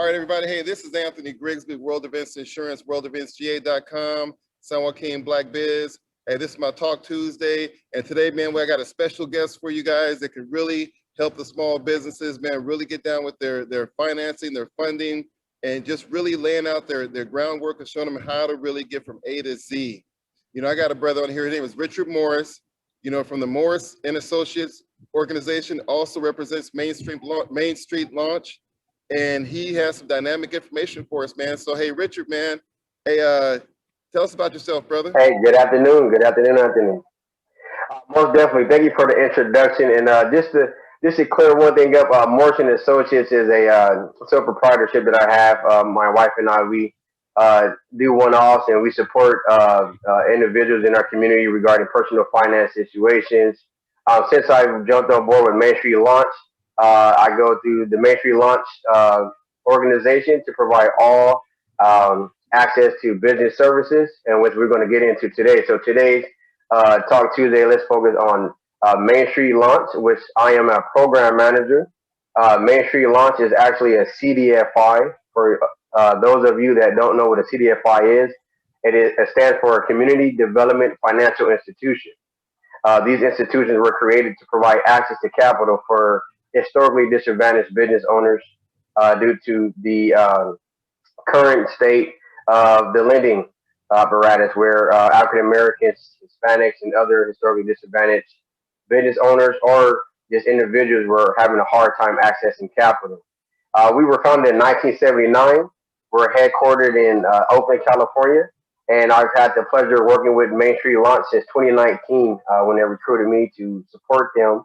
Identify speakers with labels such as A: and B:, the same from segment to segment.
A: right, everybody. Hey, this is Anthony Grigsby, World Events Insurance, worldeventsga.com, San Joaquin Black Biz. Hey, this is my Talk Tuesday. And today, man, I got a special guest for you guys that can really help the small businesses, man, really get down with their financing, their funding, and just really laying out their groundwork and showing them how to really get from A to Z. You know, I got a brother on here. His name is Richard Morris, you know, from the Morris and Associates organization, also represents Mainstreet Launch. And he has some dynamic information for us, man. So, hey, Richard, man, hey, tell us about yourself, brother.
B: Hey, good afternoon. Good afternoon, Anthony. Most definitely. Thank you for the introduction. And just to clear one thing up, Morrison Associates is a sole proprietorship that I have. My wife and I, we do one-offs and we support individuals in our community regarding personal finance situations. Since I've jumped on board with Mainstreet Launch, I go through the Mainstreet Launch organization to provide all access to business services, and which we're going to get into today. So today's Talk Tuesday, let's focus on Mainstreet Launch, which I am a program manager. Mainstreet Launch is actually a CDFI. For those of you that don't know what a CDFI is, it stands for a Community Development Financial Institution. These institutions were created to provide access to capital for historically disadvantaged business owners due to the current state of the lending apparatus, where African Americans, Hispanics, and other historically disadvantaged business owners or just individuals were having a hard time accessing capital. We were founded in 1979. We're headquartered in Oakland, California. And I've had the pleasure of working with Mainstreet Launch since 2019 when they recruited me to support them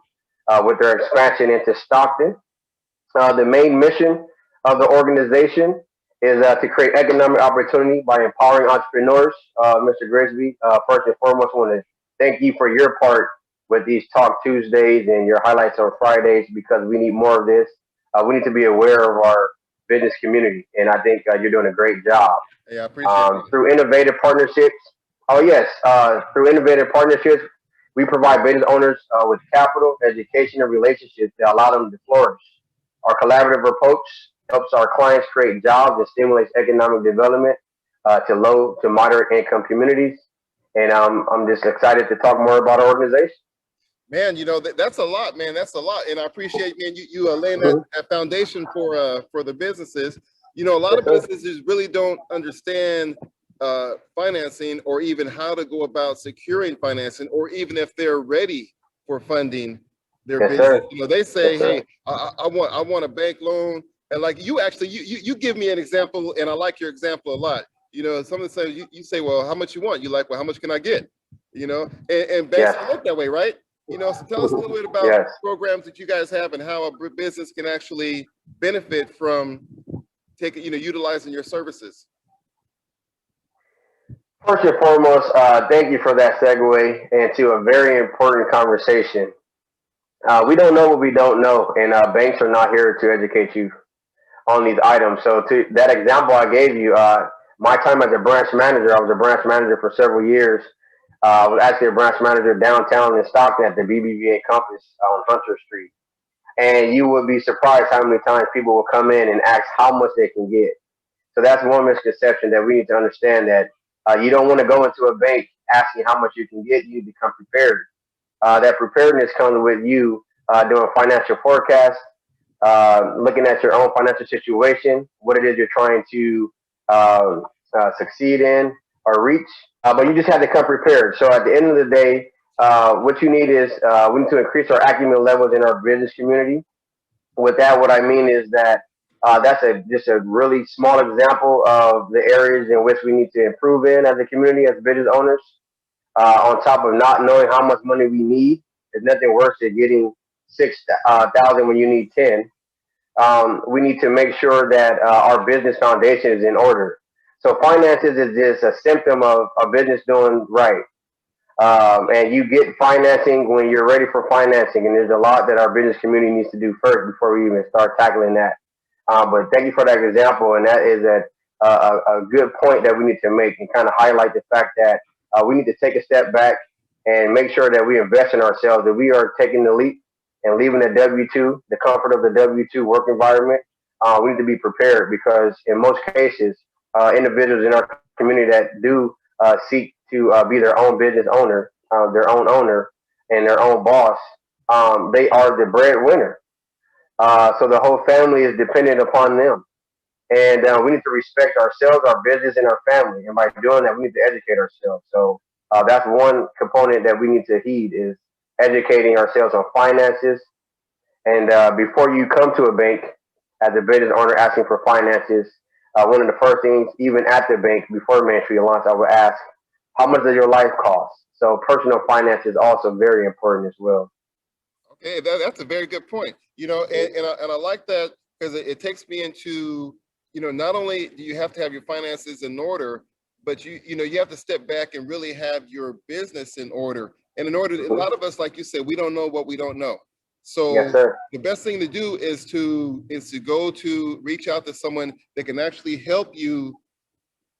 B: with their expansion into Stockton. The main mission of the organization is to create economic opportunity by empowering entrepreneurs. Mr. Grigsby, first and foremost, I want to thank you for your part with these Talk Tuesdays and your highlights on Fridays, because we need more of this. We need to be aware of our business community, and I think you're doing a great job.
A: Yeah, I appreciate it.
B: Through innovative partnerships. Through innovative partnerships, we provide business owners with capital, education, and relationships that allow them to flourish. Our collaborative approach helps our clients create jobs and stimulates economic development to low to moderate income communities. And I'm just excited to talk more about our organization.
A: Man, you know, that's a lot, man. That's a lot. And I appreciate, man, you laying that foundation for the businesses. You know, a lot of businesses really don't understand financing, or even how to go about securing financing, or even if they're ready for funding their business. You know, they say, hey, I want a bank loan. And like you actually, you give me an example, and I like your example a lot. You know, someone says, you say, well, how much you want? You like, well, how much can I get? You know, and banks look that way, right? You know, so tell us a little bit about programs that you guys have and how a business can actually benefit from utilizing your services.
B: First and foremost, thank you for that segue into a very important conversation. We don't know what we don't know, and banks are not here to educate you on these items. So to that example I gave you, my time as a branch manager, I was a branch manager for several years. I was actually a branch manager downtown in Stockton at the BBVA campus on Hunter Street. And you would be surprised how many times people will come in and ask how much they can get. So that's one misconception that we need to understand, that you don't want to go into a bank asking how much you can get. You become prepared. That preparedness comes with you doing financial forecasts, looking at your own financial situation, what it is you're trying to succeed in or reach. But you just have to come prepared. So at the end of the day, what you need is we need to increase our acumen levels in our business community. With that, what I mean is that that's just a really small example of the areas in which we need to improve in as a community, as business owners. On top of not knowing how much money we need, there's nothing worse than getting 6,000 when you need 10. We need to make sure that our business foundation is in order. So finances is just a symptom of a business doing right. And you get financing when you're ready for financing. And there's a lot that our business community needs to do first before we even start tackling that. But thank you for that example. And that is a good point that we need to make, and kind of highlight the fact that we need to take a step back and make sure that we invest in ourselves, that we are taking the leap and leaving the W-2, the comfort of the W-2 work environment, we need to be prepared because in most cases, individuals in our community that do seek to be their own business owner, their own owner, and their own boss, they are the breadwinner. So the whole family is dependent upon them. And we need to respect ourselves, our business, and our family. And by doing that, we need to educate ourselves. So that's one component that we need to heed is educating ourselves on finances. And before you come to a bank as a business owner asking for finances, one of the first things, even at the bank before Mainstreet Launch, I would ask, how much does your life cost? So personal finance is also very important as well.
A: Okay, that's a very good point. You know, and I like that because it takes me into, you know, not only do you have to have your finances in order, but you know, you have to step back and really have your business in order. And in order, a lot of us, like you said, we don't know what we don't know.
B: Yes,
A: So
B: sir.
A: the best thing to do is to go to reach out to someone that can actually help you,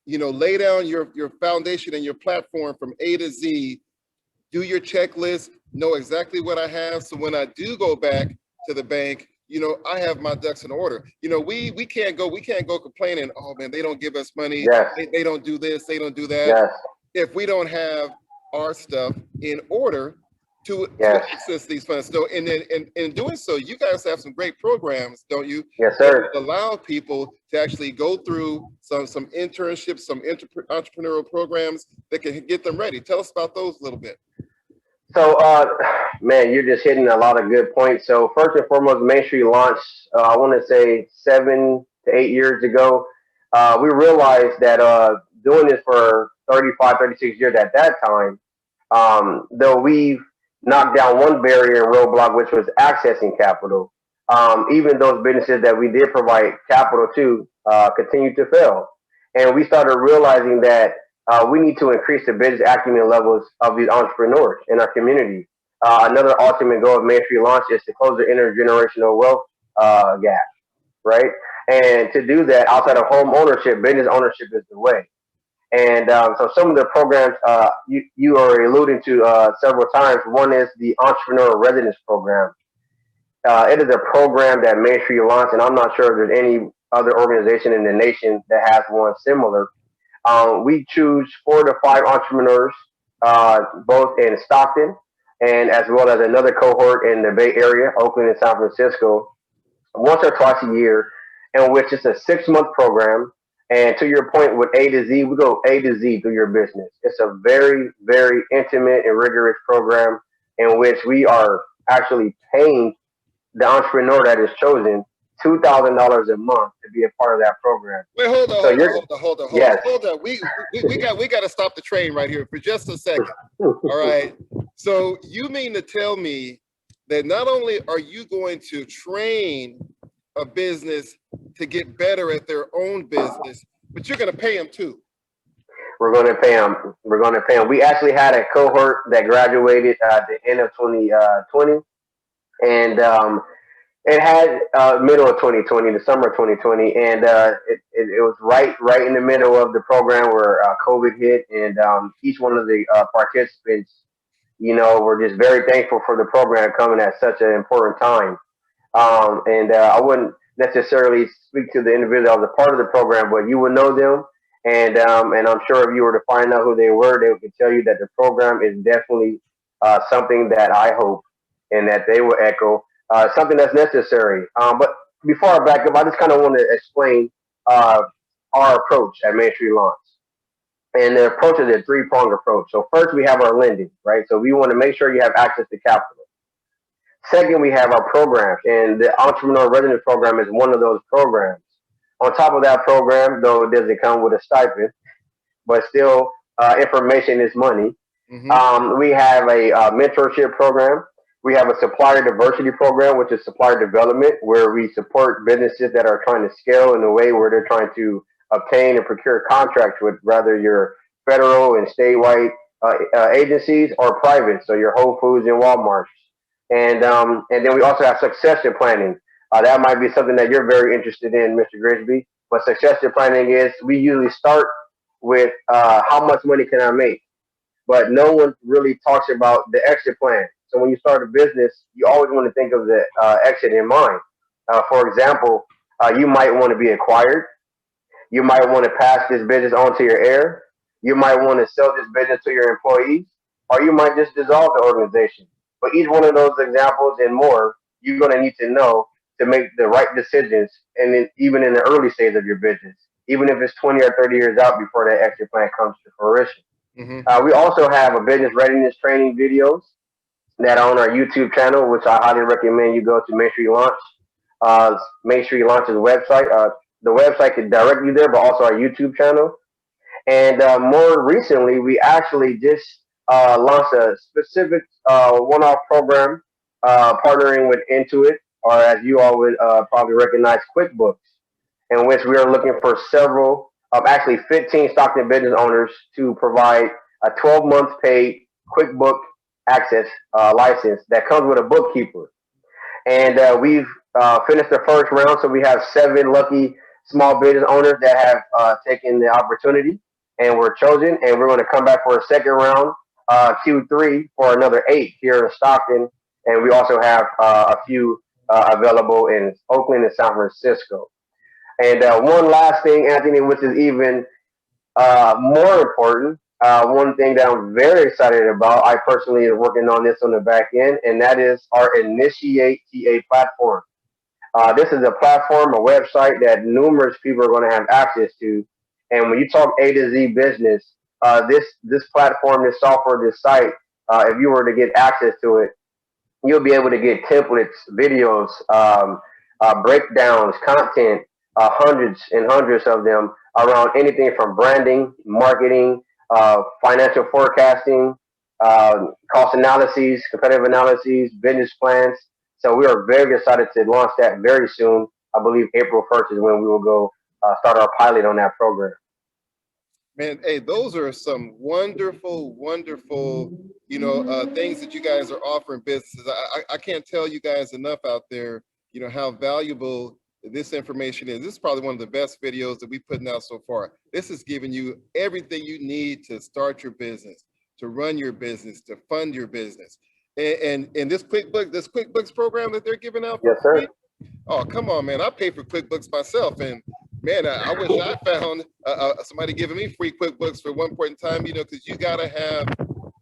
A: you know, lay down your foundation and your platform from A to Z, do your checklist, know exactly what I have. So when I do go back to the bank, you know, I have my ducks in order. You know, we can't go complaining, oh man, they don't give us money,
B: Yes.
A: they don't do this, they don't do that.
B: Yes.
A: If we don't have our stuff in order to
B: Yes.
A: access these funds. So and then in doing so, you guys have some great programs, don't you?
B: Yes,
A: That
B: sir.
A: allow people to actually go through some internships, some entrepreneurial programs that can get them ready. Tell us about those a little bit.
B: So, man, you're just hitting a lot of good points. So, first and foremost, Mainstreet Launch, I want to say 7 to 8 years ago, we realized that doing this for 35, 36 years at that time, though we've knocked down one barrier and roadblock, which was accessing capital, even those businesses that we did provide capital to continue to fail. And we started realizing that we need to increase the business acumen levels of these entrepreneurs in our community. Another ultimate goal of Mainstreet Launch is to close the intergenerational wealth gap, right? And to do that, outside of home ownership, business ownership is the way. And so some of the programs you are alluding to several times. One is the Entrepreneurial Readiness Program. It is a program that Mainstreet launched, and I'm not sure if there's any other organization in the nation that has one similar. We choose 4 to 5 entrepreneurs, both in Stockton and as well as another cohort in the Bay Area, Oakland and San Francisco, once or twice a year, in which it's a 6 month program. And to your point with A to Z, we go A to Z through your business. It's a very, very intimate and rigorous program in which we are actually paying the entrepreneur that is chosen $2,000 a month to be a part of that program.
A: Wait, hold on,
B: So
A: hold on,
B: you're
A: hold on, hold on, hold on,
B: yes.
A: hold on. We got to stop the train right here for just a second. All right. So you mean to tell me that not only are you going to train a business to get better at their own business, but you're going to pay them too?
B: We're going to pay them. We're going to pay them. We actually had a cohort that graduated at the end of 2020, and it had middle of 2020, the summer of 2020, and it was right in the middle of the program where COVID hit, and each one of the participants, you know, were just very thankful for the program coming at such an important time. And I wouldn't necessarily speak to the individual that was a part of the program, but you would know them. And I'm sure if you were to find out who they were, they would tell you that the program is definitely something that I hope and that they will echo, something that's necessary. But before I back up, I just kind of want to explain uh, our approach at Mainstreet Launch. And the approach is a three-pronged approach. So first, we have our lending, right? So we want to make sure you have access to capital. Second, we have our programs, and the Entrepreneur Readiness Program is one of those programs. On top of that program, though it doesn't come with a stipend, but still, information is money. We have a mentorship program. We have a supplier diversity program, which is supplier development, where we support businesses that are trying to scale in a way where they're trying to obtain and procure contracts with rather your federal and statewide agencies or private, so your Whole Foods and Walmarts. And then we also have succession planning. That might be something that you're very interested in, Mr. Grisby. But succession planning is we usually start with how much money can I make, but no one really talks about the exit plan. So when you start a business, you always want to think of the exit in mind. For example, You might want to be acquired. You might want to pass this business on to your heir. You might want to sell this business to your employees, or you might just dissolve the organization. But each one of those examples and more, you're going to need to know to make the right decisions, and even in the early stage of your business, even if it's 20 or 30 years out before that exit plan comes to fruition. We also have a business readiness training videos that are on our YouTube channel, which I highly recommend you go to Mainstreet Launch, Mainstreet Launch's website. The website can direct you there, but also our YouTube channel. And more recently, we actually just launched a specific one-off program partnering with Intuit, or as you all would probably recognize, QuickBooks, in which we are looking for several, actually 15 Stockton business owners to provide a 12-month paid QuickBook access license that comes with a bookkeeper. And we've finished the first round, so we have 7 lucky small business owners that have taken the opportunity and were chosen. And we're going to come back for a second round, Q3, for another 8 here in Stockton. And we also have a few available in Oakland and San Francisco. And one last thing, Anthony, which is even more important, one thing that I'm very excited about, I personally am working on this on the back end, and that is our Initiate TA platform. This is a platform, a website that numerous people are going to have access to. And when you talk A to Z business, this platform, this software, this site, if you were to get access to it, you'll be able to get templates, videos, breakdowns, content, hundreds and hundreds of them around anything from branding, marketing, financial forecasting, cost analyses, competitive analyses, business plans. So we are very excited to launch that very soon. I believe April 1st is when we will go start our pilot on that program.
A: Man, hey, those are some wonderful, wonderful, things that you guys are offering businesses. I can't tell you guys enough out there, how valuable this information is. This is probably one of the best videos that we've put out so far. This is giving you everything you need to start your business, to run your business, to fund your business. And this QuickBooks program that they're giving out.
B: Yes, sir.
A: Oh, come on, man. I pay for QuickBooks myself. And man, I wish I found somebody giving me free QuickBooks for one point in time, because you got to have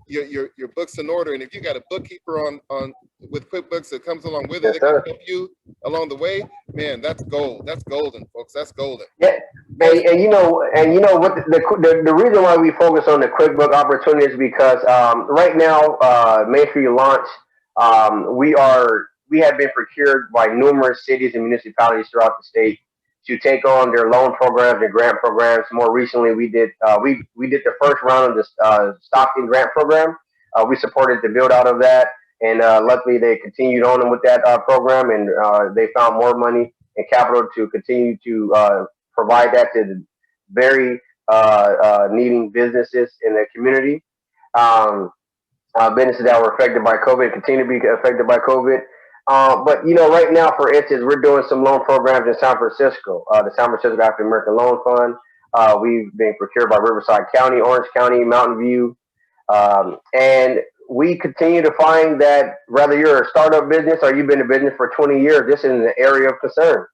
A: your books in order. And if you got a bookkeeper on with QuickBooks that comes along with it, that can help you along the way, man, that's gold. That's golden, folks. That's golden.
B: Yeah. And you know what the reason why we focus on the QuickBook opportunity is because right now, Mainstreet Launch, we have been procured by numerous cities and municipalities throughout the state to take on their loan programs and grant programs. More recently, we did the first round of the Stockton grant program. We supported the build out of that, and luckily they continued on with that program, and they found more money and capital to continue to provide that to the very needing businesses in the community. Businesses that were affected by COVID continue to be affected by COVID. But right now, for instance, we're doing some loan programs in San Francisco, the San Francisco African American Loan Fund. We've been procured by Riverside County, Orange County, Mountain View, and we continue to find that whether you're a startup business or you've been in business for 20 years, this is an area of concern.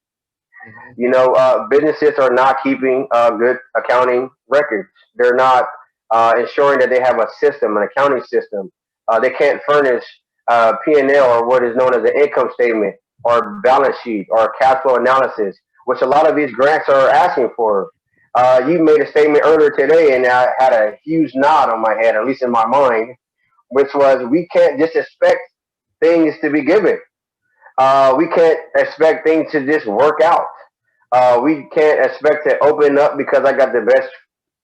B: Businesses are not keeping good accounting records. They're not ensuring that they have a system, an accounting system. They can't furnish P&L, or what is known as an income statement, or balance sheet, or cash flow analysis, which a lot of these grants are asking for. You made a statement earlier today, and I had a huge nod on my head, at least in my mind, which was we can't just expect things to be given. We can't expect things to just work out. We can't expect to open up because I got the best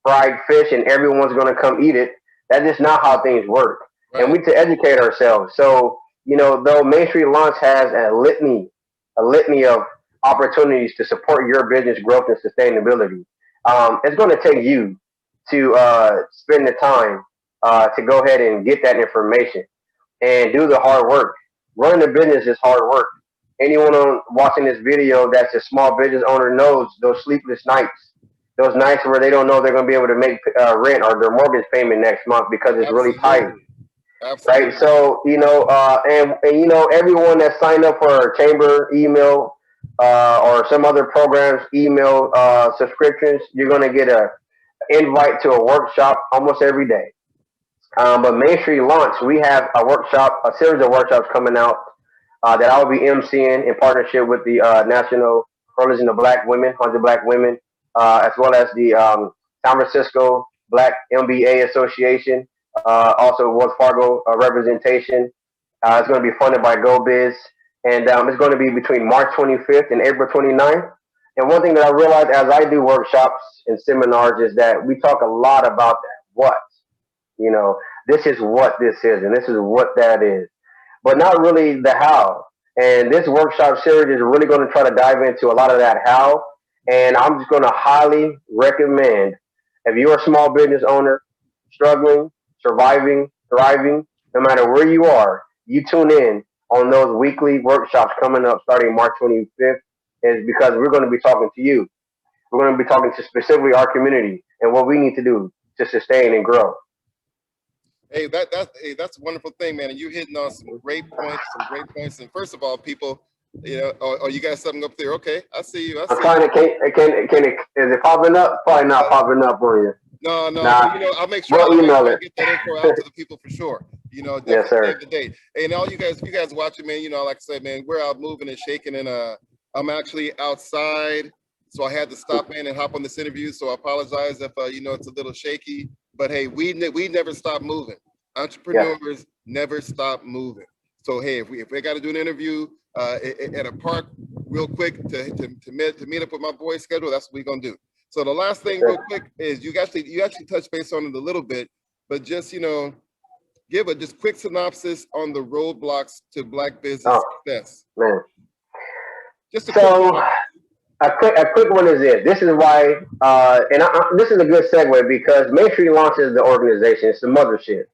B: fried fish and everyone's going to come eat it. That's just not how things work. Right. And we need to educate ourselves. So, though Mainstreet Launch has a litany of opportunities to support your business growth and sustainability, it's going to take you to spend the time to go ahead and get that information and do the hard work. Running a business is hard work. Anyone watching this video that's a small business owner knows those sleepless nights, those nights where they don't know they're going to be able to make rent or their mortgage payment next month because it's really tight. Absolutely. Right. So, and everyone that signed up for our chamber email or some other programs, email subscriptions, you're going to get a invite to a workshop almost every day. But Mainstreet Launch, we have a series of workshops coming out that I will be emceeing in partnership with the National Coalition of Black Women, 100 Black Women, as well as the San Francisco Black MBA Association, also Wells Fargo representation. It's going to be funded by GoBiz, and it's going to be between March 25th and April 29th. And one thing that I realized as I do workshops and seminars is that we talk a lot about that. What? You know, this is what this is, and this is what that is, but not really the how. And this workshop series is really going to try to dive into a lot of that how. And I'm just going to highly recommend, if you're a small business owner, struggling, surviving, thriving, no matter where you are, you tune in on those weekly workshops coming up starting March 25th, is because we're going to be talking to you. We're going to be talking to specifically our community and what we need to do to sustain and grow.
A: Hey, that's a wonderful thing, man. And you're hitting on some great points. And first of all, people, you know, oh, you got something up there? Okay, I see you.
B: I'm trying to. Is it popping up? Probably not popping up on you.
A: No,
B: nah.
A: You know, I'll make sure
B: we'll email it.
A: Get that info out to the people for sure. You know,
B: yes, sir.
A: Save the date. Hey, and all you guys watching, man. You know, like I said, man, we're out moving and shaking, and I'm actually outside, so I had to stop in and hop on this interview. So I apologize if you know it's a little shaky. But hey, we never stop moving. Entrepreneurs never stop moving. So hey, if we got to do an interview at a park real quick to meet up with my boys' schedule, that's what we're gonna do. So the last thing, real quick, is you actually touched base on it a little bit, but just, you know, give a just quick synopsis on the roadblocks to Black business success.
B: Man.
A: Just a
B: quick one is this. This is why, this is a good segue because Mainstreet Launch is the organization. It's the mothership.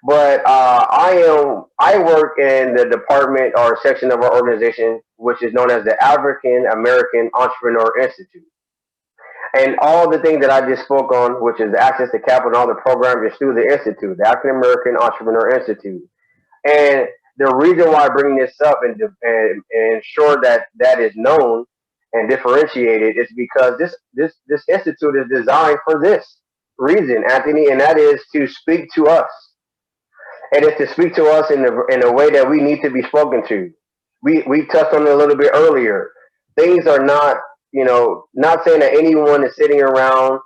B: But I work in the department or section of our organization, which is known as the African American Entrepreneur Institute. And all the things that I just spoke on, which is access to capital and all the programs, is through the Institute, the African American Entrepreneur Institute. And the reason why I bring this up and ensure that that is known and differentiated is because this institute is designed for this reason, Anthony, and that is to speak to us. And it's to speak to us in a way that we need to be spoken to. We touched on it a little bit earlier. Things are not, you know, not saying that anyone is sitting around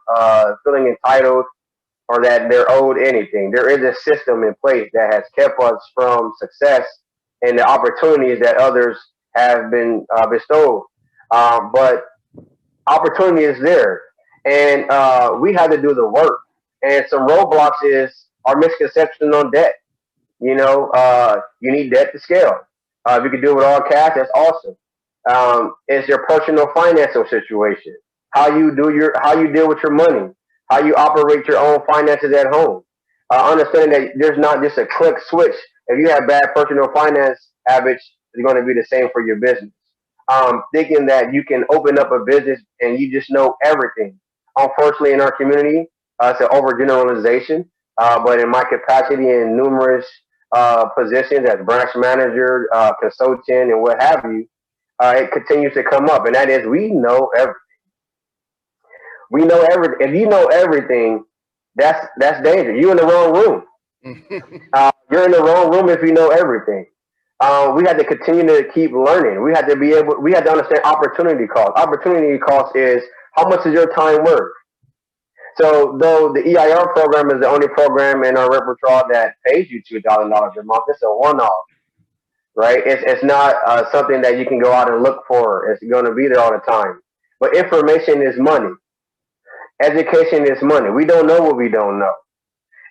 B: feeling entitled or that they're owed anything. There is a system in place that has kept us from success and the opportunities that others have been bestowed. But opportunity is there, and we have to do the work. And some roadblocks is our misconception on debt. You know, you need debt to scale. If you can do it with all cash, that's awesome. It's your personal financial situation, how you deal with your money, how you operate your own finances at home. Understanding that there's not just a click switch. If you have bad personal finance habits, it's going to be the same for your business. Thinking that you can open up a business and you just know everything. Unfortunately, in our community, it's an overgeneralization. But in my capacity in numerous positions as branch manager, consultant, and what have you, it continues to come up, and that is we know everything. We know everything. If you know everything, that's dangerous. You're in the wrong room. You're in the wrong room if you know everything. We had to continue to keep learning. We had to understand opportunity cost. Opportunity cost is how much is your time worth? So though the EIR program is the only program in our repertoire that pays you $2,000 a month, it's a one-off, right? It's not something that you can go out and look for. It's going to be there all the time. But information is money. Education is money. We don't know what we don't know.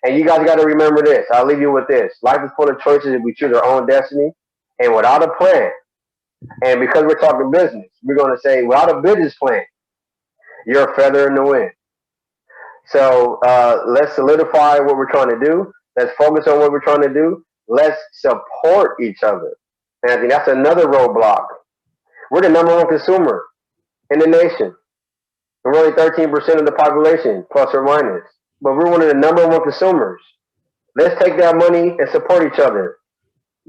B: And you guys got to remember this. I'll leave you with this. Life is full of choices if we choose our own destiny. And without a plan, and because we're talking business, we're going to say, without a business plan, you're a feather in the wind. So let's solidify what we're trying to do. Let's focus on what we're trying to do. Let's support each other. And I think that's another roadblock. We're the number one consumer in the nation. We're only 13% of the population, plus or minus. But we're one of the number one consumers. Let's take that money and support each other.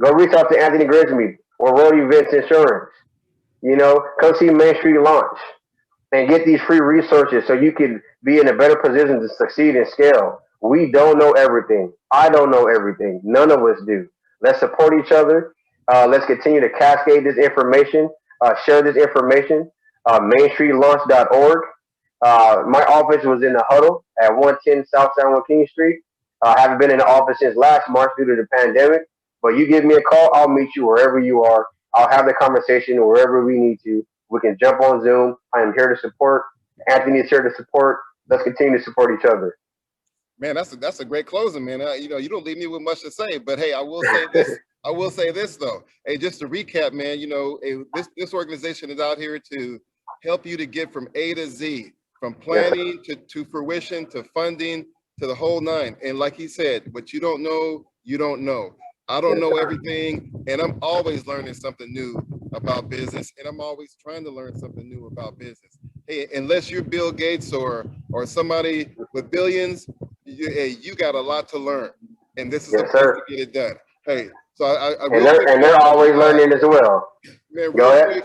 B: Go reach out to Anthony Grisby or Road Events Insurance. You know, come see Mainstreet Launch and get these free resources so you can be in a better position to succeed and scale. We don't know everything. I don't know everything. None of us do. Let's support each other. Let's continue to cascade this information, share this information. MainstreetLaunch.org. My office was in the huddle at 110 South San Joaquin Street. I haven't been in the office since last March due to the pandemic. But you give me a call, I'll meet you wherever you are. I'll have the conversation wherever we need to. We can jump on Zoom. I am here to support. Anthony is here to support. Let's continue to support each other.
A: Man, that's a great closing, man. You know, you don't leave me with much to say, but hey, I will say this. I will say this though. Hey, just to recap, man. You know, this organization is out here to help you to get from A to Z, from planning to fruition to funding to the whole nine. And like he said, what you don't know, you don't know. I don't know everything, and I'm always learning something new about business, and I'm always trying to learn something new about business. Hey, unless you're Bill Gates or somebody with billions, you got a lot to learn, and this is a place to get it done. Hey, so
B: they're always learning as well.
A: Man, real quick,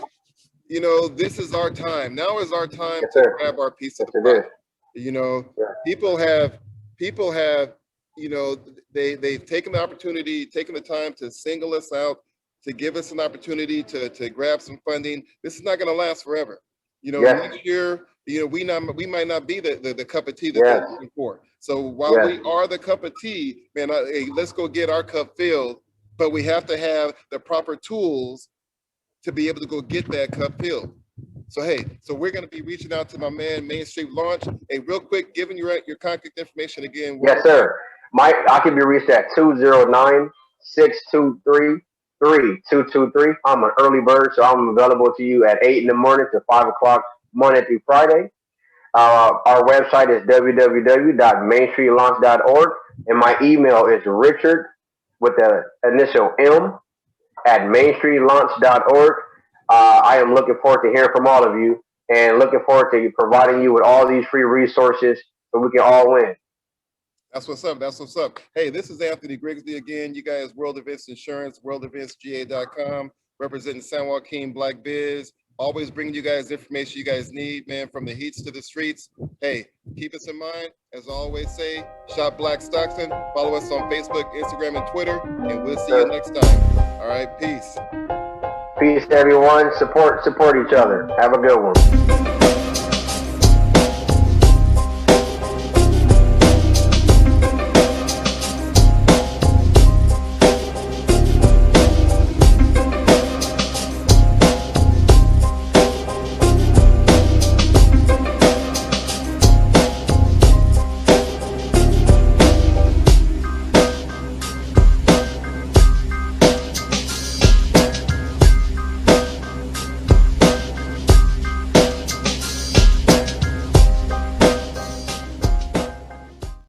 A: you know, this is our time. Now is our time to grab our piece of the pie. You know, people have, you know, they've taken the opportunity, taken the time to single us out, to give us an opportunity to grab some funding. This is not going to last forever. You know, next year, you know, we might not be the cup of tea that they're looking for. So while we are the cup of tea, man, hey, let's go get our cup filled. But we have to have the proper tools to be able to go get that cup filled. So hey, so we're going to be reaching out to my man Mainstreet Launch. Hey, real quick, giving your contact information again.
B: Yes, sir. I can be reached at 209-623-3223. I'm an early bird, so I'm available to you at 8 in the morning to 5 o'clock Monday through Friday. Our website is www.mainstreetlaunch.org, and my email is Richard with the initial M at mainstreetlaunch.org. I am looking forward to hearing from all of you and looking forward to providing you with all these free resources so we can all win.
A: That's what's up. That's what's up. Hey, this is Anthony Grigsby again. You guys, World Events Insurance, worldeventsga.com, representing San Joaquin Black Biz. Always bringing you guys information you guys need, man, from the heats to the streets. Hey, keep us in mind. As I always say, shop Black Stockton. Follow us on Facebook, Instagram, and Twitter, and we'll see you next time. All right, peace.
B: Peace, everyone. Support each other. Have a good one.